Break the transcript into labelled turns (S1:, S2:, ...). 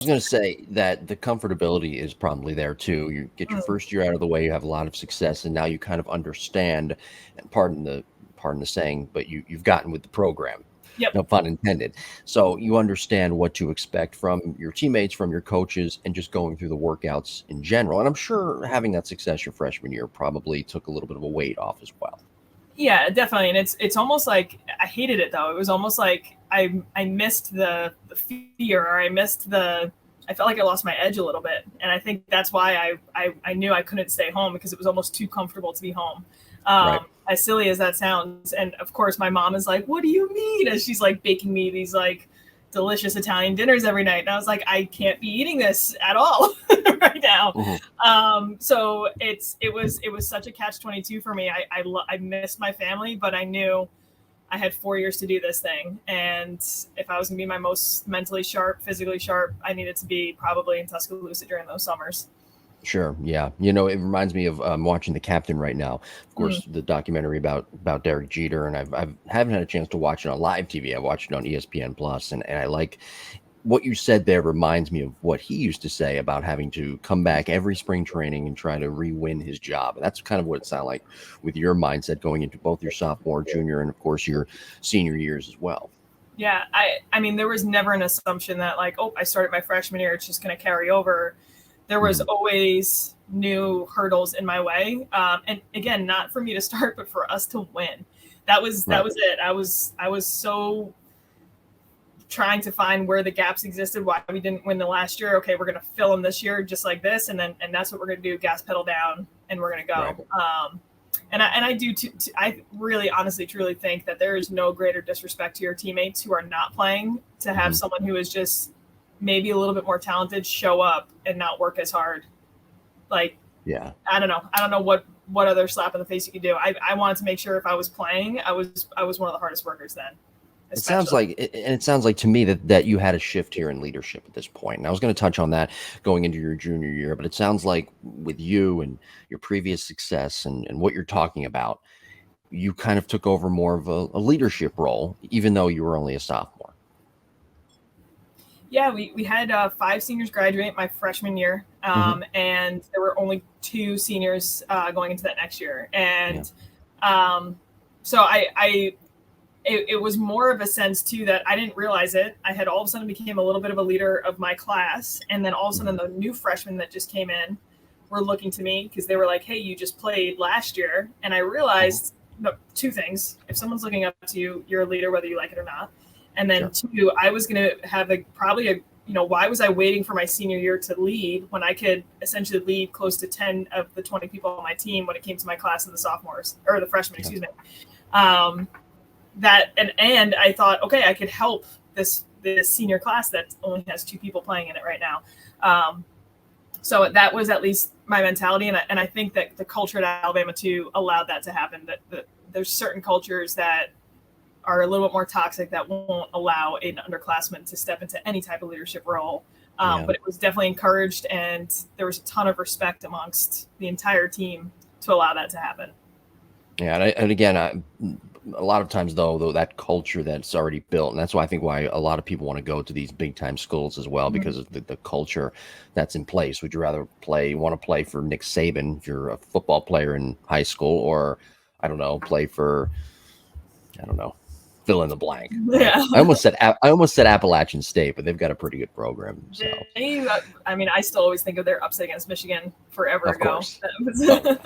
S1: was going to say that the comfortability is probably there too. You get your
S2: Mm,
S1: first year out of the way, you have a lot of success, and now you kind of understand. And pardon the saying, but you've gotten with the program.
S2: yep.
S1: No pun intended. So you understand what to expect from your teammates, from your coaches, and just going through the workouts in general. And I'm sure having that success your freshman year probably took a little bit of a weight off as well.
S2: Yeah, definitely. And it's almost like I hated it though. It was almost like I missed the fear, or I felt like I lost my edge a little bit. And I think that's why I knew I couldn't stay home, because it was almost too comfortable to be home.
S1: Right.
S2: As silly as that sounds. And of course my mom is like, "What do you mean?" As she's like baking me these like delicious Italian dinners every night. And I was like, I can't be eating this at all right now.
S1: Hmm.
S2: So it was such a catch-22 for me. I missed my family, but I knew I had 4 years to do this thing. And if I was gonna be my most mentally sharp, physically sharp, I needed to be probably in Tuscaloosa during those summers.
S1: Sure. Yeah. You know, it reminds me of watching The Captain right now. Of
S2: Mm,
S1: course, the documentary about Derek Jeter, and I've haven't had a chance to watch it on live TV. I watched it on ESPN Plus, and I like what you said there. Reminds me of what he used to say about having to come back every spring training and try to re-win his job. And that's kind of what it sounded like with your mindset going into both your sophomore, junior, and of course your senior years as well.
S2: yeah, I mean, there was never an assumption that like, oh, I started my freshman year, it's just going to carry over. There was
S1: Mhm.
S2: always new hurdles in my way, and again, not for me to start, but for us to win. That
S1: Right.
S2: was it. I was so trying to find where the gaps existed, why we didn't win the last year. Okay, we're going to fill them this year just like this, and that's what we're going to do. Gas pedal down, and we're going to
S1: Right.
S2: go. And I do. I really, honestly, truly think that there is no greater disrespect to your teammates who are not playing to have
S1: Hmm.
S2: someone who is just maybe a little bit more talented show up and not work as hard. Like,
S1: Yeah.
S2: I don't know what other slap in the face you could do. I wanted to make sure if I was playing, I was one of the hardest workers then,
S1: It sounds
S2: especially.
S1: like, and it sounds like to me that you had a shift here in leadership at this point. And I was going to touch on that going into your junior year, but it sounds like with you and your previous success and what you're talking about, you kind of took over more of a leadership role, even though you were only a sophomore.
S2: Yeah, we had five seniors graduate my freshman year,
S1: Hmm.
S2: and there were only two seniors going into that next year.
S1: Yeah.
S2: And um, so it was more of a sense too that I didn't realize it. I had all of a sudden became a little bit of a leader of my class, and then all of a sudden
S1: Hmm.
S2: the new freshmen that just came in were looking to me because they were like, "Hey, you just played last year," and I
S1: Hmm.
S2: realized no, two things: if someone's looking up to you, you're a leader whether you like it or not. And then
S1: Sure.
S2: two, I was going to have probably a why was I waiting for my senior year to lead when I could essentially lead close to 10 of the 20 people on my team when it came to my class and the sophomores or the freshmen,
S1: Yeah.
S2: excuse me. Um, that and I thought, okay, I could help this senior class that only has two people playing in it right now. So that was at least my mentality, and I think that the culture at Alabama too allowed that to happen. That there's certain cultures that are a little bit more toxic that won't allow an underclassman to step into any type of leadership role.
S1: Yeah.
S2: But it was definitely encouraged, and there was a ton of respect amongst the entire team to allow that to happen.
S1: Yeah. And again, a lot of times though that culture that's already built, and that's why I think why a lot of people want to go to these big time schools as well,
S2: Mhm.
S1: because of the culture that's in place. Would you rather want to play for Nick Saban if you're a football player in high school, or I don't know, play for, I don't know, fill in the blank, right?
S2: Yeah.
S1: I almost said Appalachian State, but they've got a pretty good program themselves.
S2: I mean, I still always think of their upset against Michigan forever
S1: Of
S2: ago.
S1: course. Oh, yeah.